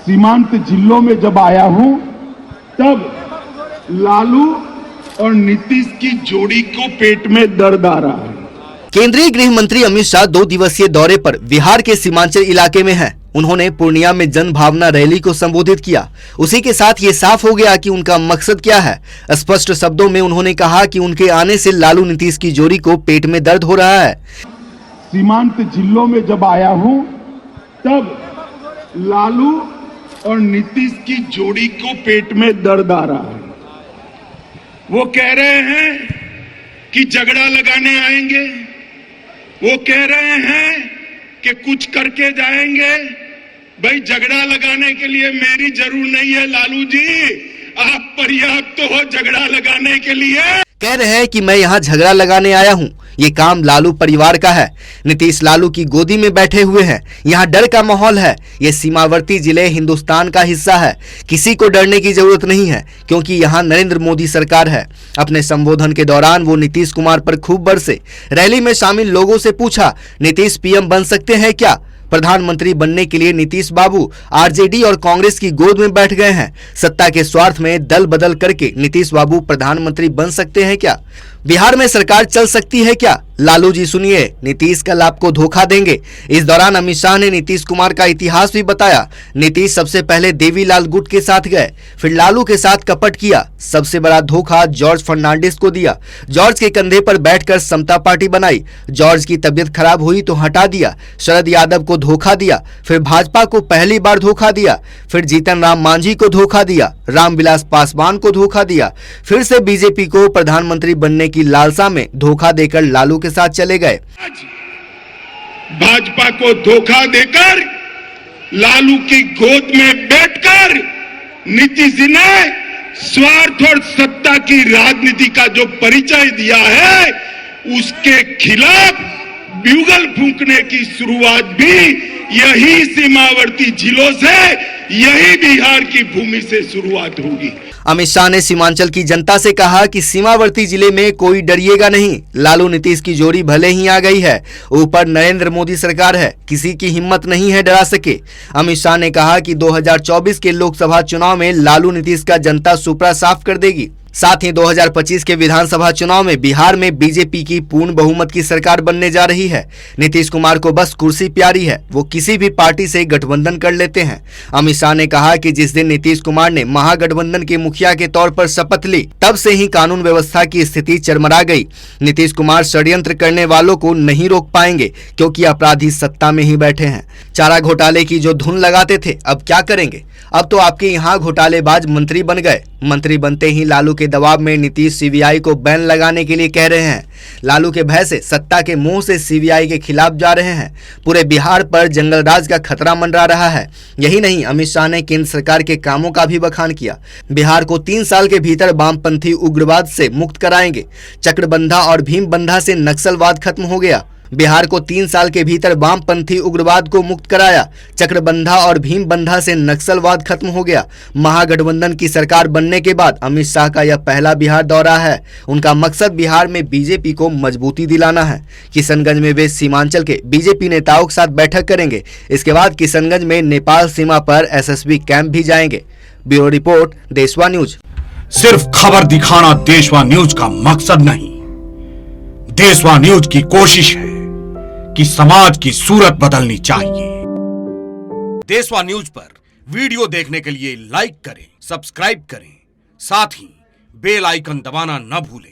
सीमांत जिलों में जब आया हूं तब लालू और नीतीश की जोड़ी को पेट में दर्द आ रहा है। केंद्रीय गृह मंत्री अमित शाह 2 दिवसीय दौरे पर बिहार के सीमांचल इलाके में हैं। उन्होंने पूर्णिया में जन भावना रैली को संबोधित किया। उसी के साथ ये साफ हो गया कि उनका मकसद क्या है। स्पष्ट शब्दों में उन्होंने कहा कि उनके आने से लालू नीतीश की जोड़ी को पेट में दर्द हो रहा है। सीमांत जिलों में जब आया हूं तब लालू और नीतीश की जोड़ी को पेट में दर्द आ रहा है। वो कह रहे हैं कि झगड़ा लगाने आएंगे, वो कह रहे हैं कि कुछ करके जाएंगे। भाई झगड़ा लगाने के लिए मेरी जरूर नहीं है लालू जी, आप पर्याप्त हो झगड़ा लगाने के लिए। कह रहे हैं कि मैं यहाँ झगड़ा लगाने आया हूँ, ये काम लालू परिवार का है। नीतीश लालू की गोदी में बैठे हुए हैं, यहाँ डर का माहौल है। ये सीमावर्ती जिले हिंदुस्तान का हिस्सा है, किसी को डरने की जरूरत नहीं है क्योंकि यहाँ नरेंद्र मोदी सरकार है। अपने संबोधन के दौरान वो नीतीश कुमार पर खूब बरसे। रैली में शामिल लोगों से पूछा, नीतीश पीएम बन सकते हैं क्या? प्रधानमंत्री बनने के लिए नीतीश बाबू आरजेडी और कांग्रेस की गोद में बैठ गए हैं। सत्ता के स्वार्थ में दल बदल करके नीतीश बाबू प्रधानमंत्री बन सकते हैं क्या? बिहार में सरकार चल सकती है क्या? लालू जी सुनिए, नीतीश कल आपको धोखा देंगे। इस दौरान अमित शाह ने नीतीश कुमार का इतिहास भी बताया। नीतीश सबसे पहले देवीलाल गुट के साथ गए, फिर लालू के साथ कपट किया। सबसे बड़ा धोखा जॉर्ज फर्नांडिस को दिया। जॉर्ज के कंधे पर बैठकर समता पार्टी बनाई। जॉर्ज की तबीयत खराब हुई तो हटा दिया। शरद यादव को धोखा दिया, फिर भाजपा को पहली बार धोखा दिया, फिर जीतन राम मांझी को धोखा दिया, रामविलास पासवान को धोखा दिया, फिर से बीजेपी को प्रधानमंत्री बनने की लालसा में धोखा देकर लालू के साथ चले गए। भाजपा को धोखा देकर लालू की गोद में बैठकर नीतीश जी ने स्वार्थ और सत्ता की राजनीति का जो परिचय दिया है, उसके खिलाफ ब्यूगल फूंकने की शुरुआत भी यही सीमावर्ती जिलों से, यही बिहार की भूमि से शुरुआत होगी। अमित शाह ने सीमांचल की जनता से कहा कि सीमावर्ती जिले में कोई डरिएगा नहीं। लालू नीतीश की जोड़ी भले ही आ गई है, ऊपर नरेंद्र मोदी सरकार है, किसी की हिम्मत नहीं है डरा सके। अमित शाह ने कहा कि 2024 के लोकसभा चुनाव में लालू नीतीश का जनता सुपड़ा साफ कर देगी। साथ ही 2025 के विधानसभा चुनाव में बिहार में बीजेपी की पूर्ण बहुमत की सरकार बनने जा रही है। नीतीश कुमार को बस कुर्सी प्यारी है, वो किसी भी पार्टी से गठबंधन कर लेते हैं। अमित शाह ने कहा कि जिस दिन नीतीश कुमार ने महागठबंधन के मुखिया के तौर पर शपथ ली, तब से ही कानून व्यवस्था की स्थिति चरमरा गई। नीतीश कुमार षड्यंत्र करने वालों को नहीं रोक पाएंगे क्योंकि अपराधी सत्ता में ही बैठे हैं। चारा घोटाले की जो धुन लगाते थे, अब क्या करेंगे? अब तो आपके यहाँ घोटालेबाज मंत्री बन गए। मंत्री बनते ही लालू के दबाव में नीतीश सीबीआई को बैन लगाने के लिए कह रहे हैं। लालू के भय से सत्ता के मुंह से सीबीआई के खिलाफ जा रहे हैं। पूरे बिहार पर जंगलराज का खतरा मंडरा रहा है। यही नहीं, अमित शाह ने केंद्र सरकार के कामों का भी बखान किया। बिहार को 3 साल के भीतर वामपंथी उग्रवाद से मुक्त कराएंगे। चक्रबंधा और भीमबंधा से नक्सलवाद खत्म हो गया। बिहार को 3 साल के भीतर वामपंथी उग्रवाद को मुक्त कराया। चक्रबंधा और भीमबंधा से नक्सलवाद खत्म हो गया। महागठबंधन की सरकार बनने के बाद अमित शाह का यह पहला बिहार दौरा है। उनका मकसद बिहार में बीजेपी को मजबूती दिलाना है। किशनगंज में वे सीमांचल के बीजेपी नेताओं के साथ बैठक करेंगे। इसके बाद किशनगंज में नेपाल सीमा पर एसएसबी कैंप भी जाएंगे। ब्यूरो रिपोर्ट, देशवा न्यूज। सिर्फ खबर दिखाना देशवा न्यूज का मकसद नहीं, देशवा न्यूज की कोशिश है कि समाज की सूरत बदलनी चाहिए। देशवा न्यूज पर वीडियो देखने के लिए लाइक करें, सब्सक्राइब करें, साथ ही बेल आइकन दबाना न भूलें।